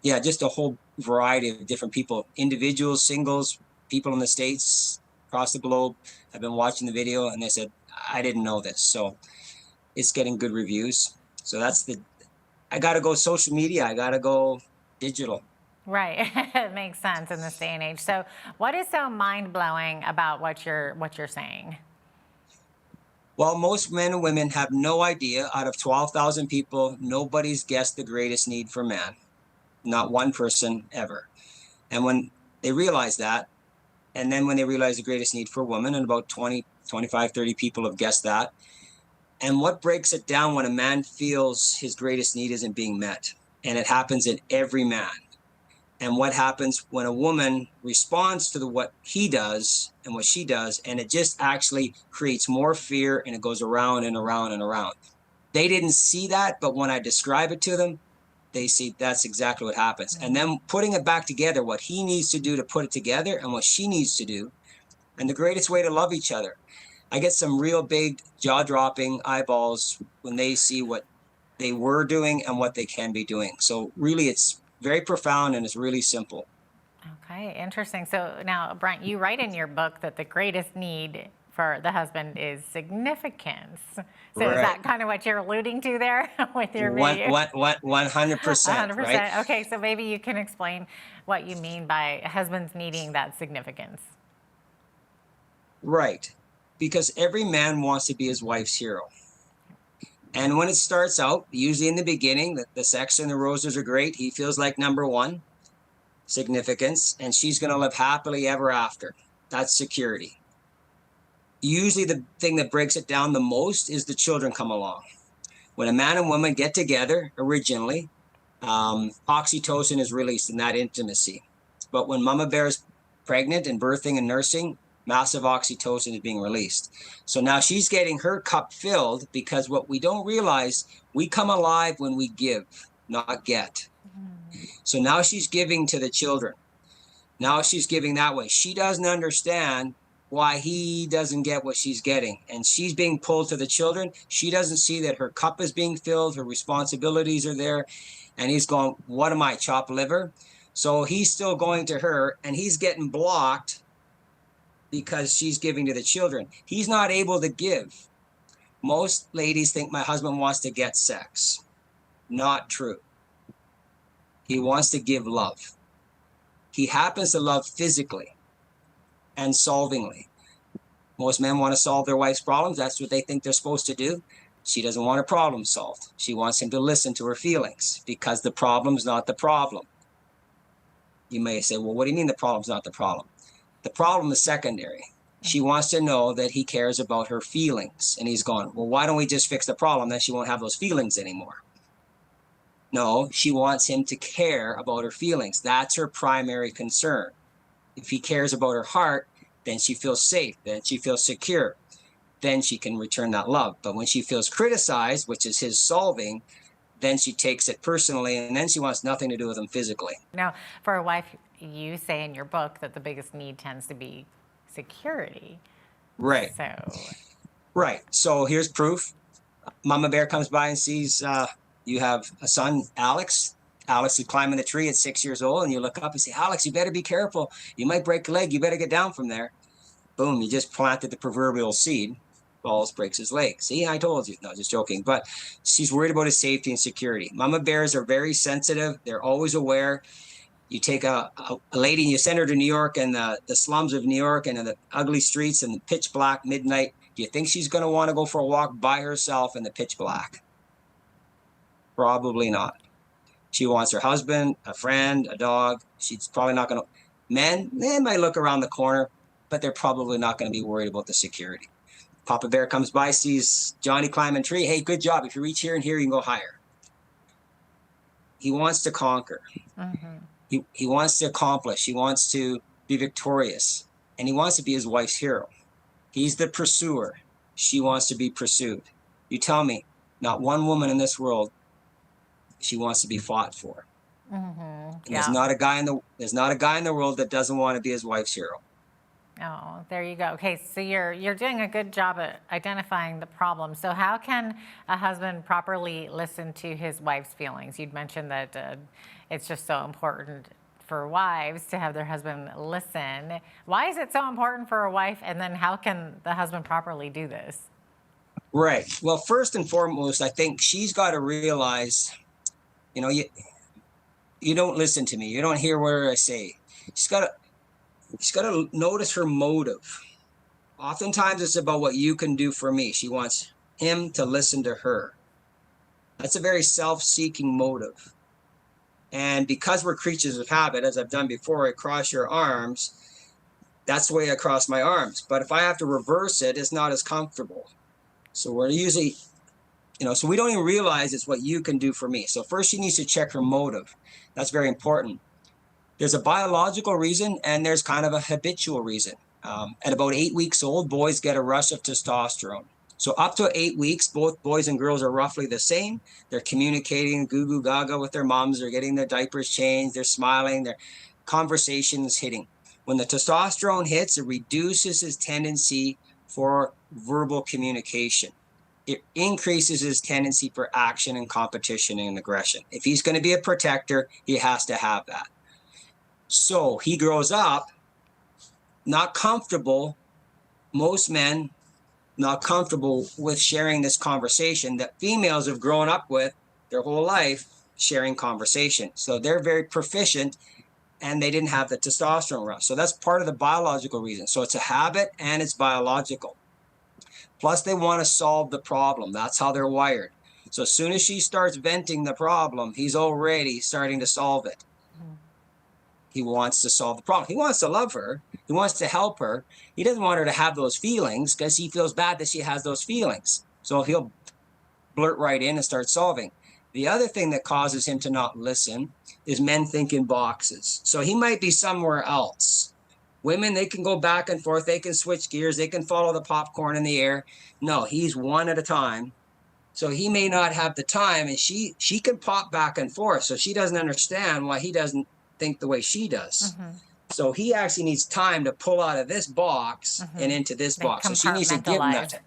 yeah, just a whole variety of different people, individuals, singles, people in the States, across the globe have been watching the video, and they said, I didn't know this. So it's getting good reviews. So I got to go social media. I got to go digital. Right. It makes sense in this day and age. So what is so mind-blowing about what you're saying? Well, most men and women have no idea. Out of 12,000 people, nobody's guessed the greatest need for man. Not one person ever. And when they realize that, and then when they realize the greatest need for women, and about 20, 25, 30 people have guessed that. And what breaks it down when a man feels his greatest need isn't being met? And it happens in every man. And what happens when a woman responds to what he does and what she does, and it just actually creates more fear, and it goes around and around and around. They didn't see that, but when I describe it to them, they see that's exactly what happens. And then putting it back together, what he needs to do to put it together and what she needs to do, and the greatest way to love each other. I get some real big jaw-dropping eyeballs when they see what they were doing and what they can be doing. So really, it's very profound, and it's really simple. Okay, interesting. So now, Brent, you write in your book that the greatest need for the husband is significance. So Right. Is that kind of what you're alluding to there with your video? 100%. 100%. Right? Okay, so maybe you can explain what you mean by husbands needing that significance. Right. Because every man wants to be his wife's hero. And when it starts out, usually in the beginning, the sex and the roses are great. He feels like number one, significance, and she's going to live happily ever after. That's security. Usually the thing that breaks it down the most is the children come along. When a man and woman get together originally, oxytocin is released in that intimacy. But when mama bear is pregnant and birthing and nursing, massive oxytocin is being released. So now she's getting her cup filled, because what we don't realize, we come alive when we give, not get. So now she's giving to the children. Now she's giving that way. She doesn't understand why he doesn't get what she's getting. And she's being pulled to the children. She doesn't see that her cup is being filled, her responsibilities are there. And he's going, what am I, chopped liver? So he's still going to her, and he's getting blocked because she's giving to the children. He's not able to give. Most ladies think my husband wants to get sex. Not true. He wants to give love. He happens to love physically and solvingly. Most men want to solve their wife's problems. That's what they think they're supposed to do. She doesn't want her problem solved. She wants him to listen to her feelings, because the problem's not the problem. You may say, well, what do you mean the problem's not the problem? The problem is secondary. She wants to know that he cares about her feelings. And he's going, well, why don't we just fix the problem? Then she won't have those feelings anymore. No, she wants him to care about her feelings. That's her primary concern. If he cares about her heart, then she feels safe, then she feels secure. Then she can return that love. But when she feels criticized, which is his solving, then she takes it personally, and then she wants nothing to do with him physically. Now, for a wife, you say in your book that the biggest need tends to be security. Right. Right. So here's proof. Mama Bear comes by and sees you have a son, Alex. Alex is climbing the tree at 6 years old, and you look up and say, Alex, you better be careful. You might break a leg. You better get down from there. Boom, you just planted the proverbial seed. Falls, breaks his leg. See, I told you. No, just joking. But she's worried about his safety and security. Mama bears are very sensitive. They're always aware. You take a lady and you send her to New York and the slums of New York and the ugly streets and the pitch black midnight. Do you think she's going to want to go for a walk by herself in the pitch black? Probably not. She wants her husband, a friend, a dog. She's probably not going to. Men, they might look around the corner, but they're probably not going to be worried about the security. Papa Bear comes by, sees Johnny climbing a tree. Hey, good job. If you reach here and here, you can go higher. He wants to conquer. Mm-hmm. He wants to accomplish. He wants to be victorious. And he wants to be his wife's hero. He's the pursuer. She wants to be pursued. You tell me, not one woman in this world she wants to be fought for. Mm-hmm. Yeah. There's not a guy in the world that doesn't want to be his wife's hero. Oh, there you go. Okay, so you're doing a good job at identifying the problem. So how can a husband properly listen to his wife's feelings? You'd mentioned that it's just so important for wives to have their husband listen. Why is it so important for a wife? And then how can the husband properly do this? Right. Well, first and foremost, I think she's got to realize, you don't listen to me. You don't hear what I say. She's got to notice her motive. Oftentimes it's about what you can do for me. She wants him to listen to her. That's a very self-seeking motive. And because we're creatures of habit, as I've done before, I cross your arms. That's the way I cross my arms. But if I have to reverse it, it's not as comfortable. So we're usually, so we don't even realize it's what you can do for me. So first she needs to check her motive. That's very important. There's a biological reason and there's kind of a habitual reason. At about 8 weeks old, boys get a rush of testosterone. So up to 8 weeks, both boys and girls are roughly the same. They're communicating goo goo gaga with their moms. They're getting their diapers changed. They're smiling. Their conversation is hitting. When the testosterone hits, it reduces his tendency for verbal communication. It increases his tendency for action and competition and aggression. If he's going to be a protector, he has to have that. So he grows up not comfortable. Most men not comfortable with sharing this conversation that females have grown up with their whole life, sharing conversation. So they're very proficient and they didn't have the testosterone rush. So that's part of the biological reason. So it's a habit and it's biological. Plus they want to solve the problem. That's how they're wired. So as soon as she starts venting the problem, he's already starting to solve it. He wants to solve the problem. He wants to love her. He wants to help her. He doesn't want her to have those feelings because he feels bad that she has those feelings. So he'll blurt right in and start solving. The other thing that causes him to not listen is men think in boxes. So he might be somewhere else. Women, they can go back and forth. They can switch gears. They can follow the popcorn in the air. No, he's one at a time. So he may not have the time, and she can pop back and forth. So she doesn't understand why he doesn't think the way she does. Mm-hmm. So he actually needs time to pull out of this box and into this box. So she needs to give him that time.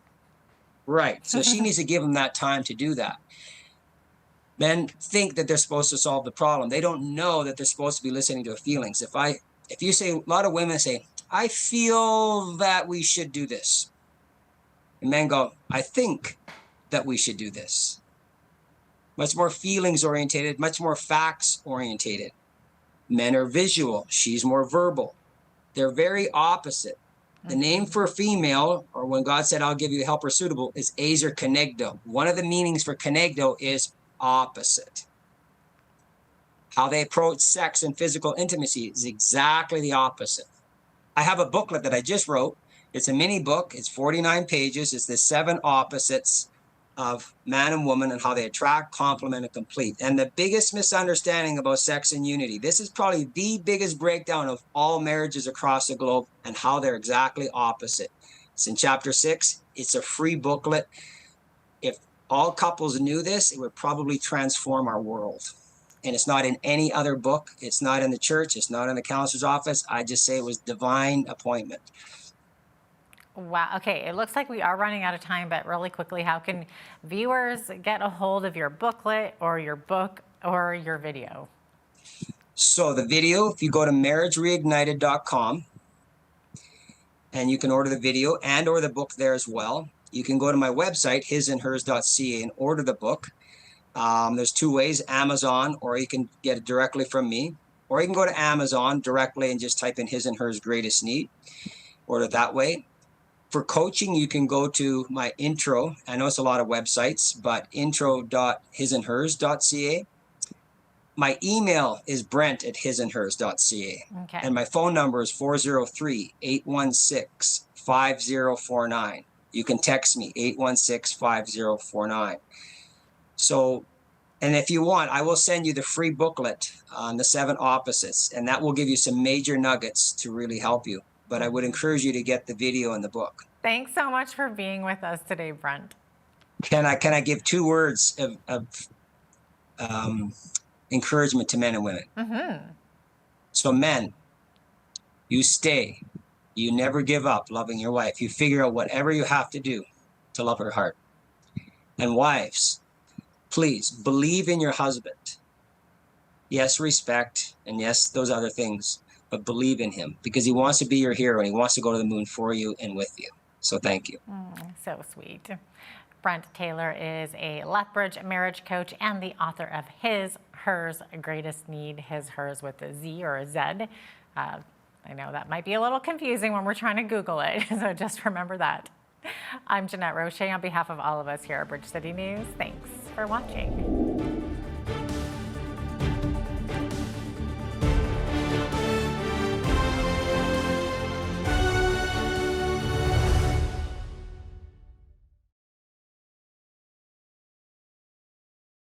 Right. So she needs to give him that time to do that. Men think that they're supposed to solve the problem. They don't know that they're supposed to be listening to feelings. If you say, a lot of women say, I feel that we should do this. And men go, I think that we should do this. Much more feelings orientated, much more facts orientated. Men are visual. She's more verbal. They're very opposite. The name for female, or when God said, I'll give you a helper suitable, is azer kenegdo. One of the meanings for kenegdo is opposite. How they approach sex and physical intimacy is exactly the opposite. I have a booklet that I just wrote. It's a mini book. It's 49 pages. It's the 7 opposites of man and woman and how they attract, complement, and complete. And the biggest misunderstanding about sex and unity, this is probably the biggest breakdown of all marriages across the globe and how they're exactly opposite. It's in chapter 6. It's a free booklet. If all couples knew this, it would probably transform our world. And it's not in any other book. It's not in the church. It's not in the counselor's office. I just say it was divine appointment. Wow. Okay. It looks like we are running out of time, but really quickly, how can viewers get a hold of your booklet or your book or your video? So the video, if you go to marriagereignited.com, and you can order the video and or the book there as well. You can go to my website, hisandhers.ca, and order the book. There's two ways, Amazon, or you can get it directly from me. Or you can go to Amazon directly and just type in His and Hers Greatest Need. Order that way. For coaching, you can go to my intro. I know it's a lot of websites, but intro.hisandhers.ca. My email is brent@hisandhers.ca. Okay. And my phone number is 403-816-5049. You can text me, 816-5049. So, and if you want, I will send you the free booklet on the 7 opposites, and that will give you some major nuggets to really help you. But I would encourage you to get the video and the book. Thanks so much for being with us today, Brent. Can I give 2 words of encouragement to men and women? Mm-hmm. So men, you stay. You never give up loving your wife. You figure out whatever you have to do to love her heart. And wives, please believe in your husband. Yes, respect, and yes, those other things, but believe in him because he wants to be your hero and he wants to go to the moon for you and with you. So thank you. So sweet. Brent Taylor is a Lethbridge marriage coach and the author of His, Hers, Greatest Need, His, Hers with a Z or a Z. I know that might be a little confusing when we're trying to Google it, so just remember that. I'm Jeanette Roche on behalf of all of us here at Bridge City News. Thanks for watching.